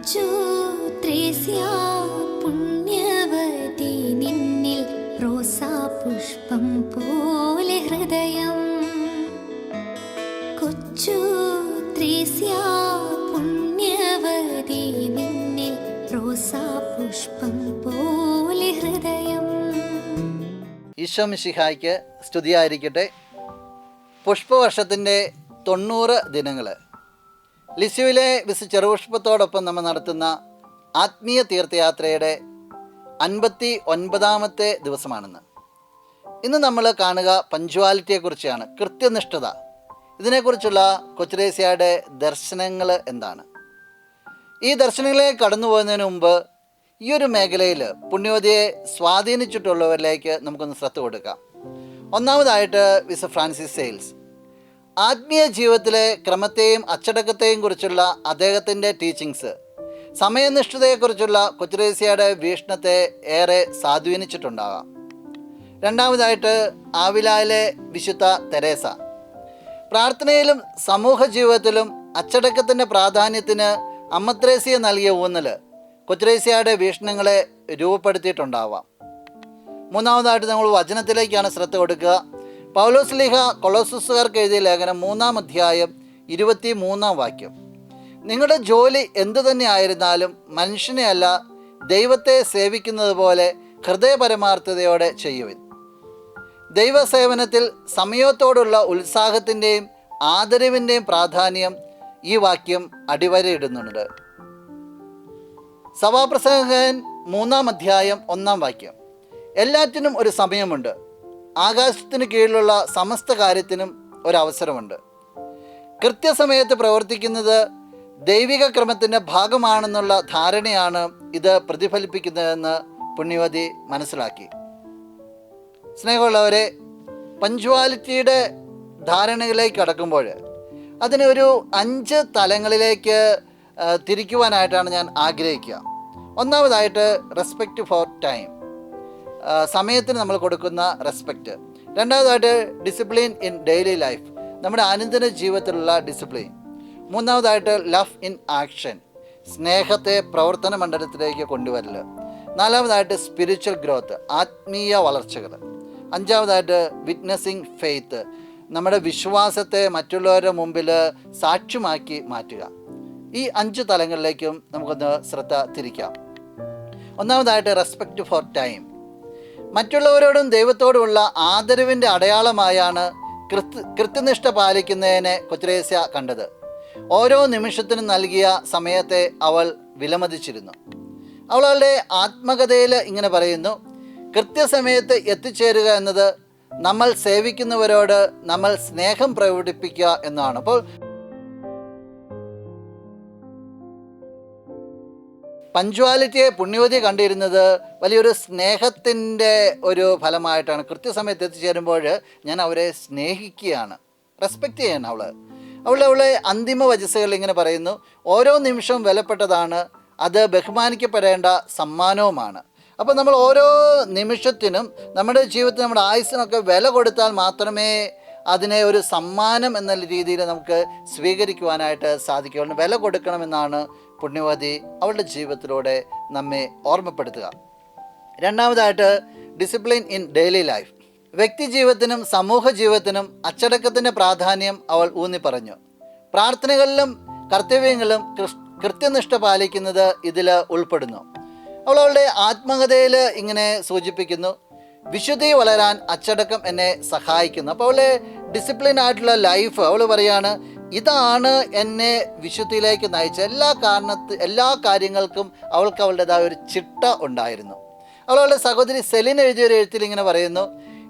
കൊച്ചു ത്രേസ്യ പുണ്യവതി നിന്നിൽ റോസാ പുഷ്പം പോലെ ഹൃദയം. കൊച്ചു ത്രേസ്യ പുണ്യവതി നിന്നിൽ റോസാ പുഷ്പം പോലെ ഹൃദയം. ഈശോ മിശിഹായ്ക്ക് സ്തുതിയായിരിക്കട്ടെ. പുഷ്പവർഷത്തിൻ്റെ 90 ദിനങ്ങൾ ലിസ്യുവിലെ വിശുദ്ധ ചെറുപുഷ്പത്തോടൊപ്പം നമ്മൾ നടത്തുന്ന ആത്മീയ തീർത്ഥയാത്രയുടെ 59ാമത്തെ ദിവസമാണെന്ന്. ഇന്ന് നമ്മൾ കാണുക പഞ്ച്വാലിറ്റിയെക്കുറിച്ചാണ്, കൃത്യനിഷ്ഠത. ഇതിനെക്കുറിച്ചുള്ള കൊച്ചുത്രേസ്യയുടെ ദർശനങ്ങൾ എന്താണ്? ഈ ദർശനങ്ങളിലേക്ക് കടന്നു പോകുന്നതിന് മുമ്പ് ഈ ഒരു മേഖലയിൽ പുണ്യവതിയെ സ്വാധീനിച്ചിട്ടുള്ളവരിലേക്ക് നമുക്കൊന്ന് ശ്രദ്ധ കൊടുക്കാം. ഒന്നാമതായിട്ട് വിശുദ്ധ ഫ്രാൻസിസ് സെയിൽസ്. ആത്മീയ ജീവിതത്തിലെ ക്രമത്തെയും അച്ചടക്കത്തെയും കുറിച്ചുള്ള അദ്ദേഹത്തിൻ്റെ ടീച്ചിങ്സ് സമയനിഷ്ഠതയെക്കുറിച്ചുള്ള കൊച്ചുത്രേസ്യയുടെ വീക്ഷണത്തെ ഏറെ സ്വാധീനിച്ചിട്ടുണ്ടാകാം. രണ്ടാമതായിട്ട് ആവിലായിലെ വിശുദ്ധ തെരേസ. പ്രാർത്ഥനയിലും സമൂഹ ജീവിതത്തിലും അച്ചടക്കത്തിൻ്റെ പ്രാധാന്യത്തിന് അമ്മ ത്രേസ്യ നൽകിയ ഊന്നൽ കൊച്ചുത്രേസ്യയുടെ വീക്ഷണങ്ങളെ രൂപപ്പെടുത്തിയിട്ടുണ്ടാവാം. മൂന്നാമതായിട്ട് നമ്മൾ വചനത്തിലേക്കാണ് ശ്രദ്ധ കൊടുക്കുക. പൗലോസ് ശ്ലീഹ കൊളോസ്സുകാർക്ക് എഴുതിയ ലേഖനം 3-ാം അധ്യായം 23-ാം വാക്യം. നിങ്ങളുടെ ജോലി എന്തു തന്നെ ആയിരുന്നാലും മനുഷ്യനെ അല്ല ദൈവത്തെ സേവിക്കുന്നത് പോലെ ഹൃദയപരമാർത്ഥതയോടെ ചെയ്യുവിൻ. ദൈവസേവനത്തിൽ സമയത്തോടുള്ള ഉത്സാഹത്തിൻ്റെയും ആദരവിൻ്റെയും പ്രാധാന്യം ഈ വാക്യം അടിവരയിടുന്നുണ്ട്. സഭാപ്രസംഗകൻ 3-ാം അധ്യായം 1-ാം വാക്യം. എല്ലാറ്റിനും ഒരു സമയമുണ്ട്, ആകാശത്തിന് കീഴിലുള്ള സമസ്ത കാര്യത്തിനും ഒരവസരമുണ്ട്. കൃത്യസമയത്ത് പ്രവർത്തിക്കുന്നത് ദൈവിക ക്രമത്തിൻ്റെ ഭാഗമാണെന്നുള്ള ധാരണയാണ് ഇത് പ്രതിഫലിപ്പിക്കുന്നതെന്ന് പുണ്യവതി മനസ്സിലാക്കി. സ്നേഹമുള്ളവരെ, പഞ്ച്വാലിറ്റിയുടെ ധാരണയിലേക്ക് കടക്കുമ്പോൾ അതിനെ ഒരു 5 തലങ്ങളിലേക്ക് തിരിക്കുവാനായിട്ടാണ് ഞാൻ ആഗ്രഹിക്കുക. ഒന്നാമതായിട്ട് റെസ്പെക്റ്റ് ഫോർ ടൈം, സമയത്തിന് നമ്മൾ കൊടുക്കുന്ന റെസ്പെക്റ്റ്. രണ്ടാമതായിട്ട് ഡിസിപ്ലിൻ ഇൻ ഡെയിലി ലൈഫ്, നമ്മുടെ അനുദിന ജീവിതത്തിലുള്ള ഡിസിപ്ലിൻ. മൂന്നാമതായിട്ട് ലവ് ഇൻ ആക്ഷൻ, സ്നേഹത്തെ പ്രവർത്തന മണ്ഡലത്തിലേക്ക് കൊണ്ടുവരൽ. നാലാമതായിട്ട് സ്പിരിച്വൽ ഗ്രോത്ത്, ആത്മീയ വളർച്ചകൾ. അഞ്ചാമതായിട്ട് വിറ്റ്നസിങ് ഫെയ്ത്ത്, നമ്മുടെ വിശ്വാസത്തെ മറ്റുള്ളവരുടെ മുമ്പിൽ സാക്ഷ്യമാക്കി മാറ്റുക. ഈ 5 തലങ്ങളിലേക്കും നമുക്കൊന്ന് ശ്രദ്ധ തിരിക്കാം. ഒന്നാമതായിട്ട് റെസ്പെക്റ്റ് ഫോർ ടൈം. മറ്റുള്ളവരോടും ദൈവത്തോടുമുള്ള ആദരവിൻ്റെ അടയാളമായാണ് കൃത്യനിഷ്ഠ പാലിക്കുന്നതിനെ കൊച്ചുത്രേസ്യ കണ്ടത്. ഓരോ നിമിഷത്തിനും നൽകിയ സമയത്തെ അവൾ വിലമതിച്ചിരുന്നു. അവളുടെ ആത്മകഥയിൽ ഇങ്ങനെ പറയുന്നു: കൃത്യസമയത്ത് എത്തിച്ചേരുക എന്നത് നമ്മൾ സേവിക്കുന്നവരോട് നമ്മൾ സ്നേഹം പ്രകടിപ്പിക്കുക എന്നാണ്. അപ്പോൾ പഞ്ച്വാലിറ്റിയെ പുണ്യവതി കണ്ടിരുന്നത് വലിയൊരു സ്നേഹത്തിൻ്റെ ഒരു ഫലമായിട്ടാണ്. കൃത്യസമയത്ത് എത്തിച്ചേരുമ്പോൾ ഞാൻ അവരെ സ്നേഹിക്കുകയാണ്, റെസ്പെക്റ്റ് ചെയ്യണം. അവളെ അന്തിമ വചസ്സുകൾ ഇങ്ങനെ പറയുന്നു: ഓരോ നിമിഷവും വിലപ്പെട്ടതാണ്, അത് ബഹുമാനിക്കപ്പെടേണ്ട സമ്മാനവുമാണ്. അപ്പോൾ നമ്മൾ ഓരോ നിമിഷത്തിനും നമ്മുടെ ജീവിതത്തിൽ നമ്മുടെ ആയുസ്സിനൊക്കെ വില കൊടുത്താൽ മാത്രമേ അതിനെ ഒരു സമ്മാനം എന്ന രീതിയിൽ നമുക്ക് സ്വീകരിക്കുവാനായിട്ട് സാധിക്കുകയുള്ളൂ. വില കൊടുക്കണമെന്നാണ് പുണ്യവതി അവളുടെ ജീവിതത്തിലൂടെ നമ്മെ ഓർമ്മപ്പെടുത്തുക. രണ്ടാമതായിട്ട് ഡിസിപ്ലിൻ ഇൻ ഡെയിലി ലൈഫ്, വ്യക്തി ജീവിതത്തിനും സമൂഹ ജീവിതത്തിനും അച്ചടക്കത്തിൻ്റെ പ്രാധാന്യം അവൾ ഊന്നി പറഞ്ഞു. പ്രാർത്ഥനകളിലും കർത്തവ്യങ്ങളിലും കൃത്യനിഷ്ഠ പാലിക്കുന്നത് ഇതിൽ ഉൾപ്പെടുന്നു. അവളുടെ ആത്മകഥയിൽ ഇങ്ങനെ സൂചിപ്പിക്കുന്നു: വിശുദ്ധി വളരാൻ അച്ചടക്കം എന്നെ സഹായിക്കുന്നു. അപ്പോൾ അവളെ ഡിസിപ്ലിൻ ആയിട്ടുള്ള ലൈഫ് അവൾ പറയാണ്, ഇതാണ് എന്നെ വിശുദ്ധിയിലേക്ക് നയിച്ച എല്ലാ കാര്യങ്ങൾക്കും അവൾക്ക് അവളുടേതായ ഒരു ചിട്ട ഉണ്ടായിരുന്നു. അവളുടെ സഹോദരി സെലിൻ എഴുതിയൊരു എഴുത്തിൽ ഇങ്ങനെ പറയുന്നു: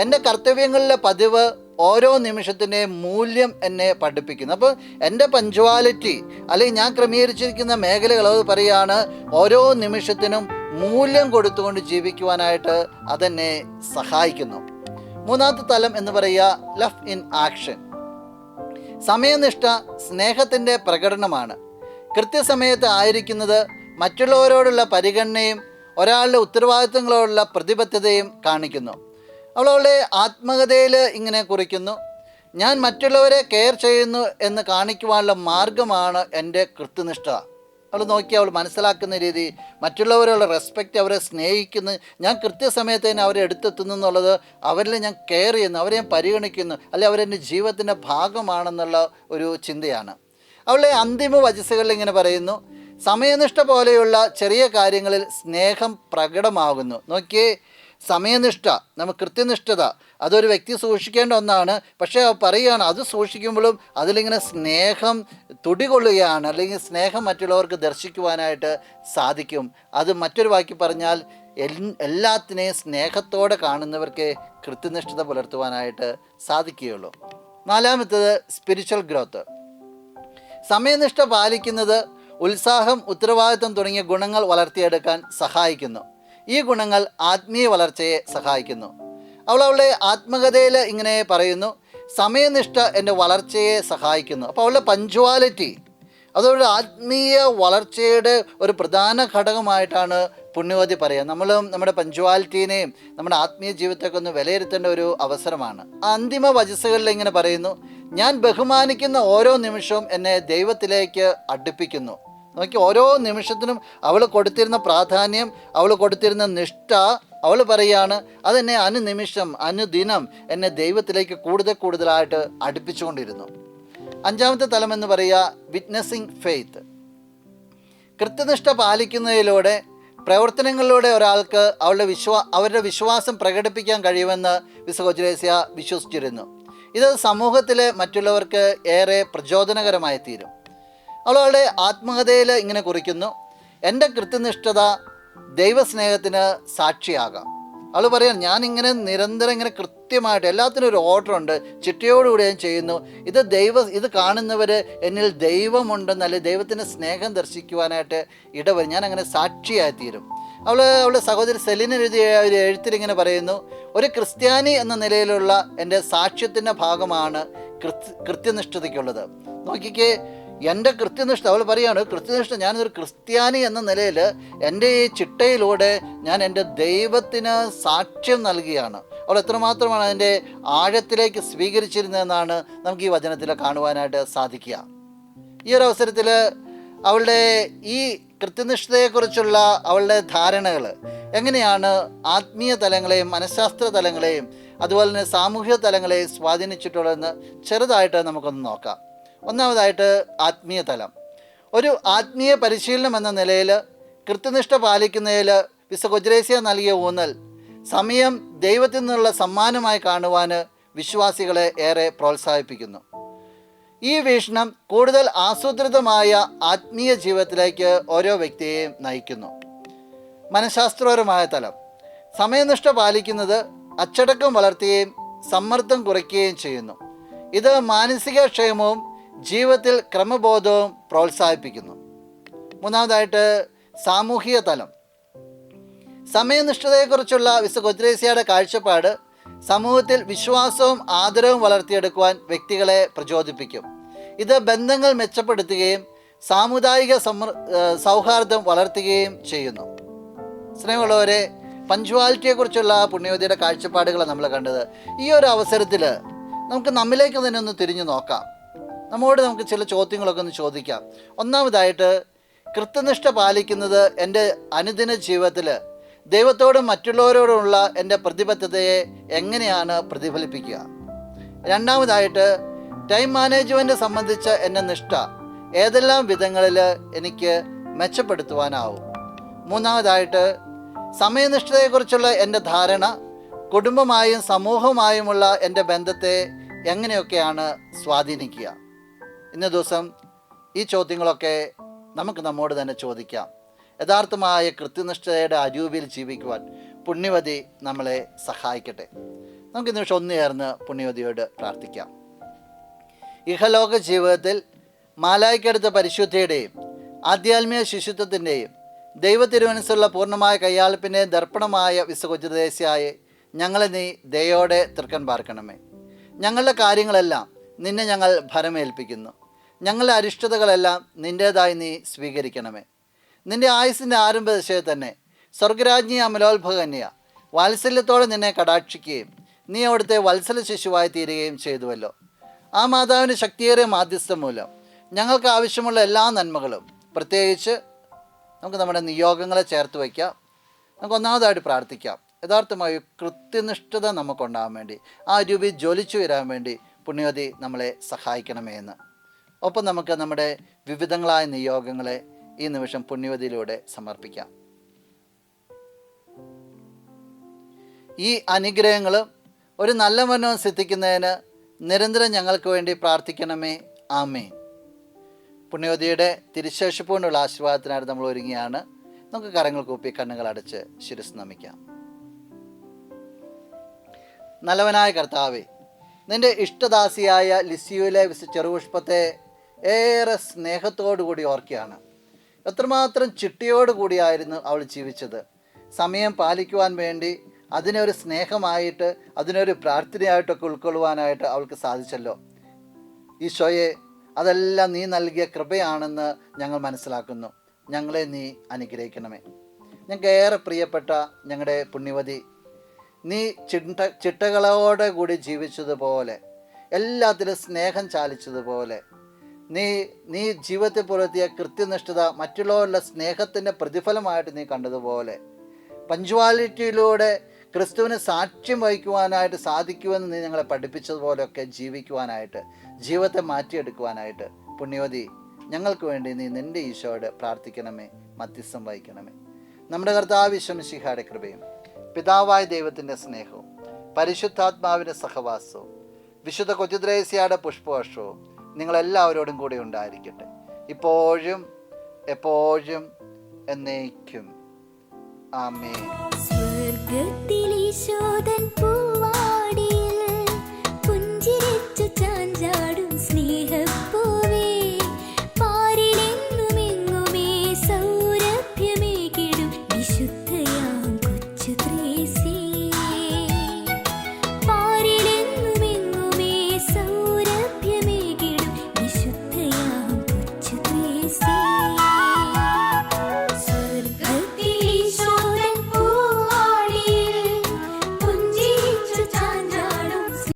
എൻ്റെ കർത്തവ്യങ്ങളിലെ പതിവ് ഓരോ നിമിഷത്തിൻ്റെയും മൂല്യം എന്നെ പഠിപ്പിക്കുന്നു. അപ്പോൾ എൻ്റെ പഞ്ച്വാലിറ്റി അല്ലെങ്കിൽ ഞാൻ ക്രമീകരിച്ചിരിക്കുന്ന മേഖലകൾ അത് പറയുകയാണ്, ഓരോ നിമിഷത്തിനും മൂല്യം കൊടുത്തുകൊണ്ട് ജീവിക്കുവാനായിട്ട് അതെന്നെ സഹായിക്കുന്നു. മൂന്നാമത്തെ തലം എന്ന് പറയുക ലവ് ഇൻ ആക്ഷൻ. സമയനിഷ്ഠ സ്നേഹത്തിൻ്റെ പ്രകടനമാണ്. കൃത്യസമയത്ത് ആയിരിക്കുന്നത് മറ്റുള്ളവരോടുള്ള പരിഗണനയും ഒരാളുടെ ഉത്തരവാദിത്തങ്ങളോടുള്ള പ്രതിബദ്ധതയും കാണിക്കുന്നു. അവളുടെ ആത്മകഥയിൽ ഇങ്ങനെ കുറിക്കുന്നു: ഞാൻ മറ്റുള്ളവരെ കെയർ ചെയ്യുന്നു എന്ന് കാണിക്കുവാനുള്ള മാർഗമാണ് എൻ്റെ കൃത്യനിഷ്ഠ. അവൾ നോക്കി, അവൾ മനസ്സിലാക്കുന്ന രീതി, മറ്റുള്ളവരുള്ള റെസ്പെക്റ്റ്, അവരെ സ്നേഹിക്കുന്നു, ഞാൻ കൃത്യസമയത്ത് തന്നെ അവരെ എടുത്തെത്തുന്നു എന്നുള്ളത്, അവരിൽ ഞാൻ കെയർ ചെയ്യുന്നു, അവരെ ഞാൻ പരിഗണിക്കുന്നു, അല്ലെ അവരെൻ്റെ ജീവിതത്തിൻ്റെ ഭാഗമാണെന്നുള്ള ഒരു ചിന്തയാണ്. അവളുടെ അന്തിമ വചസ്സുകളിൽ ഇങ്ങനെ പറയുന്നു, സമയനിഷ്ഠ പോലെയുള്ള ചെറിയ കാര്യങ്ങളിൽ സ്നേഹം പ്രകടമാകുന്നു. നോക്കിയേ, സമയനിഷ്ഠ, നമുക്ക് കൃത്യനിഷ്ഠത, അതൊരു വ്യക്തി സൂക്ഷിക്കേണ്ട ഒന്നാണ്. പക്ഷേ പറയുകയാണ്, അത് സൂക്ഷിക്കുമ്പോഴും അതിലിങ്ങനെ സ്നേഹം തുടികൊള്ളുകയാണ്, അല്ലെങ്കിൽ സ്നേഹം മറ്റുള്ളവർക്ക് ദർശിക്കുവാനായിട്ട് സാധിക്കും. അത് മറ്റൊരു വാക്കി പറഞ്ഞാൽ, എല്ലാത്തിനെയും സ്നേഹത്തോടെ കാണുന്നവർക്ക് കൃത്യനിഷ്ഠത പുലർത്തുവാനായിട്ട് സാധിക്കുകയുള്ളൂ. നാലാമത്തേത് സ്പിരിച്വൽ ഗ്രോത്ത്. സമയനിഷ്ഠ പാലിക്കുന്നത് ഉത്സാഹം, ഉത്തരവാദിത്വം തുടങ്ങിയ ഗുണങ്ങൾ വളർത്തിയെടുക്കാൻ സഹായിക്കുന്നു. ഈ ഗുണങ്ങൾ ആത്മീയ വളർച്ചയെ സഹായിക്കുന്നു. അവളുടെ ആത്മകഥയിൽ ഇങ്ങനെ പറയുന്നു, സമയനിഷ്ഠ എൻ്റെ വളർച്ചയെ സഹായിക്കുന്നു. അപ്പോൾ അവളുടെ പഞ്ച്വാലിറ്റി അതവരുടെ ആത്മീയ വളർച്ചയുടെ ഒരു പ്രധാന ഘടകമായിട്ടാണ് പുണ്യവതി പറയുക. നമ്മളും നമ്മുടെ പഞ്ച്വാലിറ്റീനെയും നമ്മുടെ ആത്മീയ ജീവിതത്തെയൊക്കെ ഒന്ന് വിലയിരുത്തേണ്ട ഒരു അവസരമാണ്. അന്തിമ വചസ്സുകളിൽ ഇങ്ങനെ പറയുന്നു, ഞാൻ ബഹുമാനിക്കുന്ന ഓരോ നിമിഷവും എന്നെ ദൈവത്തിലേക്ക് അടുപ്പിക്കുന്നു. നോക്കി, ഓരോ നിമിഷത്തിനും അവൾ കൊടുത്തിരുന്ന പ്രാധാന്യം, അവൾ കൊടുത്തിരുന്ന നിഷ്ഠ, അവൾ പറയുകയാണ്, അതെന്നെ അനുനിമിഷം അനുദിനം എന്നെ ദൈവത്തിലേക്ക് കൂടുതലായിട്ട് അടുപ്പിച്ചുകൊണ്ടിരുന്നു. അഞ്ചാമത്തെ തലം എന്ന് പറയുക വിറ്റ്നസിങ് ഫെയ്ത്ത്. കൃത്യനിഷ്ഠ പാലിക്കുന്നതിലൂടെ, പ്രവർത്തനങ്ങളിലൂടെ ഒരാൾക്ക് അവരുടെ വിശ്വാസം പ്രകടിപ്പിക്കാൻ കഴിയുമെന്ന് വിശുദ്ധ കൊച്ചുത്രേസ്യ വിശ്വസിച്ചിരുന്നു. ഇത് സമൂഹത്തിലെ മറ്റുള്ളവർക്ക് ഏറെ പ്രചോദനകരമായി തീരും. അവളുടെ ആത്മകഥയിൽ ഇങ്ങനെ കുറിക്കുന്നു, എൻ്റെ കൃത്യനിഷ്ഠത ദൈവസ്നേഹത്തിന് സാക്ഷിയാകാം. അവൾ പറയാം, ഞാനിങ്ങനെ നിരന്തരം ഇങ്ങനെ കൃത്യമായിട്ട് എല്ലാത്തിനും ഒരു ഓർഡറുണ്ട്, ചിട്ടയോടുകൂടി ഞാൻ ചെയ്യുന്നു. ഇത് കാണുന്നവർ എന്നിൽ ദൈവമുണ്ടെന്ന്, അല്ലെങ്കിൽ ദൈവത്തിൻ്റെ സ്നേഹം ദർശിക്കുവാനായിട്ട് ഇടവരും, ഞാൻ അങ്ങനെ സാക്ഷിയായി തീരും. അവളുടെ സഹോദരി സെലിൻ എഴുതിയ ഒരു എഴുത്തിൽ ഇങ്ങനെ പറയുന്നു, ഒരു ക്രിസ്ത്യാനി എന്ന നിലയിലുള്ള എൻ്റെ സാക്ഷ്യത്തിൻ്റെ ഭാഗമാണ് കൃത്യനിഷ്ഠതയ്ക്കുള്ളത്. നോക്കിക്കേ, എൻ്റെ കൃത്യനിഷ്ഠ, അവൾ പറയുകയാണ്, കൃത്യനിഷ്ഠ, ഞാനൊരു ക്രിസ്ത്യാനി എന്ന നിലയിൽ എൻ്റെ ഈ ചിട്ടയിലൂടെ ഞാൻ എൻ്റെ ദൈവത്തിന് സാക്ഷ്യം നൽകുകയാണ്. അവൾ എത്രമാത്രമാണ് അതിൻ്റെ ആഴത്തിലേക്ക് സ്വീകരിച്ചിരുന്നതെന്നാണ് നമുക്ക് ഈ വചനത്തിൽ കാണുവാനായിട്ട് സാധിക്കുക. ഈ ഒരു അവസരത്തിൽ അവളുടെ ഈ കൃത്യനിഷ്ഠതയെക്കുറിച്ചുള്ള അവളുടെ ധാരണകൾ എങ്ങനെയാണ് ആത്മീയ തലങ്ങളെയും മനഃശാസ്ത്ര തലങ്ങളെയും അതുപോലെ തന്നെ സാമൂഹിക തലങ്ങളെയും സ്വാധീനിച്ചിട്ടുള്ളതെന്ന് ചെറുതായിട്ട് നമുക്കൊന്ന് നോക്കാം. ഒന്നാമതായിട്ട് ആത്മീയ തലം. ഒരു ആത്മീയ പരിശീലനം എന്ന നിലയിൽ കൃത്യനിഷ്ഠ പാലിക്കുന്നതിൽ വിശുദ്ധ കൊച്ചുത്രേസ്യ നൽകിയ ഊന്നൽ, സമയം ദൈവത്തിൽ നിന്നുള്ള സമ്മാനമായി കാണുവാൻ വിശ്വാസികളെ ഏറെ പ്രോത്സാഹിപ്പിക്കുന്നു. ഈ വീക്ഷണം കൂടുതൽ ആസൂത്രിതമായ ആത്മീയ ജീവിതത്തിലേക്ക് ഓരോ വ്യക്തിയെയും നയിക്കുന്നു. മനഃശാസ്ത്രപരമായ തലം. സമയനിഷ്ഠ പാലിക്കുന്നത് അച്ചടക്കം വളർത്തുകയും സമ്മർദ്ദം കുറയ്ക്കുകയും ചെയ്യുന്നു. ഇത് മാനസിക ക്ഷേമവും ജീവിതത്തിൽ ക്രമബോധവും പ്രോത്സാഹിപ്പിക്കുന്നു. മൂന്നാമതായിട്ട് സാമൂഹിക തലം. സമയനിഷ്ഠതയെക്കുറിച്ചുള്ള വിശുദ്ധ കൊച്ചുത്രേസ്യയുടെ കാഴ്ചപ്പാട് സമൂഹത്തിൽ വിശ്വാസവും ആദരവും വളർത്തിയെടുക്കുവാൻ വ്യക്തികളെ പ്രചോദിപ്പിക്കും. ഇത് ബന്ധങ്ങൾ മെച്ചപ്പെടുത്തുകയും സാമുദായിക സൗഹാർദ്ദം വളർത്തുകയും ചെയ്യുന്നു. സ്നേഹമുള്ളവരെ, പഞ്ച്വാലിറ്റിയെക്കുറിച്ചുള്ള പുണ്യവതിയുടെ കാഴ്ചപ്പാടുകൾ നമ്മൾ കണ്ടത്. ഈ ഒരു അവസരത്തിൽ നമുക്ക് നമ്മിലേക്ക് തന്നെ ഒന്ന് തിരിഞ്ഞു നോക്കാം. നമുക്ക് ചില ചോദ്യങ്ങളൊക്കെ ഒന്ന് ചോദിക്കാം. ഒന്നാമതായിട്ട്, കൃത്യനിഷ്ഠ പാലിക്കുന്നത് എൻ്റെ അനുദിന ജീവിതത്തിൽ ദൈവത്തോടും മറ്റുള്ളവരോടുമുള്ള എൻ്റെ പ്രതിബദ്ധതയെ എങ്ങനെയാണ് പ്രതിഫലിപ്പിക്കുക? രണ്ടാമതായിട്ട്, ടൈം മാനേജ്മെൻറ്റ് സംബന്ധിച്ച എൻ്റെ നിഷ്ഠ ഏതെല്ലാം വിധങ്ങളിൽ എനിക്ക് മെച്ചപ്പെടുത്തുവാനാവും? മൂന്നാമതായിട്ട്, സമയനിഷ്ഠതയെക്കുറിച്ചുള്ള എൻ്റെ ധാരണ കുടുംബമായും സമൂഹവുമായുമുള്ള എൻ്റെ ബന്ധത്തെ എങ്ങനെയൊക്കെയാണ് സ്വാധീനിക്കുക? ഇന്ന ദിവസം ഈ ചോദ്യങ്ങളൊക്കെ നമുക്ക് നമ്മോട് തന്നെ ചോദിക്കാം. യഥാർത്ഥമായ കൃത്യനിഷ്ഠതയുടെ അരൂപിൽ ജീവിക്കുവാൻ പുണ്യവതി നമ്മളെ സഹായിക്കട്ടെ. നമുക്ക് ഇന്ന് ഒന്ന് ചേർന്ന് പുണ്യവതിയോട് പ്രാർത്ഥിക്കാം. ഇഹലോക ജീവിതത്തിൽ മാലായിക്കടുത്ത പരിശുദ്ധിയുടെയും ആധ്യാത്മിക ശിശുത്വത്തിൻ്റെയും ദൈവത്തിരുമനസ്സുള്ള പൂർണ്ണമായ കയ്യാൾപ്പിൻ്റെയും ദർപ്പണമായ വിശുദ്ധ കൊച്ചുത്രേസ്യയെ ഞങ്ങളെ നീ ദയോടെ തൃക്കൺ പാർക്കണമേ. ഞങ്ങളുടെ കാര്യങ്ങളെല്ലാം നിന്നെ ഞങ്ങൾ ഭരമേൽപ്പിക്കുന്നു. ഞങ്ങളുടെ അരിഷ്ടതകളെല്ലാം നിൻ്റേതായി നീ സ്വീകരിക്കണമേ. നിൻ്റെ ആയുസ്സിൻ്റെ ആരംഭ ദശയിൽ തന്നെ സ്വർഗരാജ്ഞി അമലോത്ഭകന്യ വാത്സല്യത്തോടെ നിന്നെ കടാക്ഷിക്കുകയും നീ അവിടുത്തെ വത്സല ശിശുവായി തീരുകയും ചെയ്തുവല്ലോ. ആ മാതാവിൻ്റെ ശക്തിയേറിയ മാധ്യസ്ഥം മൂലം ഞങ്ങൾക്ക് ആവശ്യമുള്ള എല്ലാ നന്മകളും പ്രത്യേകിച്ച് നമുക്ക് നമ്മുടെ നിയോഗങ്ങളെ ചേർത്ത് വയ്ക്കാം. നമുക്ക് ഒന്നാമതായിട്ട് പ്രാർത്ഥിക്കാം. യഥാർത്ഥമായി കൃത്യനിഷ്ഠത നമുക്കുണ്ടാകാൻ വേണ്ടി, ആ രൂപി ജ്വലിച്ചു വരാൻ വേണ്ടി പുണ്യവതി നമ്മളെ സഹായിക്കണമേ എന്ന്. ഒപ്പം നമുക്ക് നമ്മുടെ വിവിധങ്ങളായ നിയോഗങ്ങളെ ഈ നിമിഷം പുണ്യവതിയിലൂടെ സമർപ്പിക്കാം. ഈ അനുഗ്രഹങ്ങളും ഒരു നല്ല മരണം സിദ്ധിക്കുന്നതിന് നിരന്തരം ഞങ്ങൾക്ക് വേണ്ടി പ്രാർത്ഥിക്കണമേ. ആമേൻ. പുണ്യവതിയുടെ തിരുശേഷിപ്പ് കൊണ്ടുള്ള ആശീർവാദത്തിനായിട്ട് നമ്മൾ ഒരുങ്ങിയാണ്. നമുക്ക് കരങ്ങൾ കൂപ്പി കണ്ണുകൾ അടച്ച് ശിരസ് നമിക്കാം. നല്ലവനായ കർത്താവേ, നിൻ്റെ ഇഷ്ടദാസിയായ ലിസിയുവിലെ ചെറുപുഷ്പത്തെ ഏറെ സ്നേഹത്തോടു കൂടി ഓർക്കുകയാണ്. എത്രമാത്രം ചിട്ടയോടുകൂടിയായിരുന്നു അവൾ ജീവിച്ചത്. സമയം പാലിക്കുവാൻ വേണ്ടി അതിനൊരു സ്നേഹമായിട്ട്, അതിനൊരു പ്രാർത്ഥനയായിട്ടൊക്കെ ഉൾക്കൊള്ളുവാനായിട്ട് അവൾക്ക് സാധിച്ചല്ലോ. ഈശോയെ, അതെല്ലാം നീ നൽകിയ കൃപയാണെന്ന് ഞങ്ങൾ മനസ്സിലാക്കുന്നു. ഞങ്ങളെ നീ അനുഗ്രഹിക്കണമേ. ഞങ്ങൾക്ക് ഏറെ പ്രിയപ്പെട്ട ഞങ്ങളുടെ പുണ്യവതി, നീ ചിട്ടകളോടെ കൂടി ജീവിച്ചതുപോലെ, എല്ലാത്തിലും സ്നേഹം ചാലിച്ചതുപോലെ, നീ ജീവിതത്തിൽ പുലർത്തിയ കൃത്യനിഷ്ഠത മറ്റുള്ളവരുടെ സ്നേഹത്തിൻ്റെ പ്രതിഫലമായിട്ട് നീ കണ്ടതുപോലെ, പഞ്ച്വാലിറ്റിയിലൂടെ ക്രിസ്തുവിന് സാക്ഷ്യം വഹിക്കുവാനായിട്ട് സാധിക്കുമെന്ന് നീ ഞങ്ങളെ പഠിപ്പിച്ചതുപോലെയൊക്കെ ജീവിക്കുവാനായിട്ട്, ജീവിതത്തെ മാറ്റിയെടുക്കുവാനായിട്ട് പുണ്യവതി ഞങ്ങൾക്ക് വേണ്ടി നീ നിൻ്റെ ഈശോയോട് പ്രാർത്ഥിക്കണമേ, മധ്യസ്ഥം വഹിക്കണമേ. നമ്മുടെ കർത്താവ് ഈശോ മിശിഹായുടെ കൃപയും പിതാവായ ദൈവത്തിൻ്റെ സ്നേഹവും പരിശുദ്ധാത്മാവിൻ്റെ സഹവാസവും വിശുദ്ധ കൊച്ചുദ്രേസ്യയുടെ പുഷ്പവർഷവും നിങ്ങളെല്ലാവരോടും കൂടെ ഉണ്ടായിരിക്കട്ടെ, ഇപ്പോഴും എപ്പോഴും എന്നേക്കും. ആമേൻ. സ്വർഗത്തിലീശോദൻ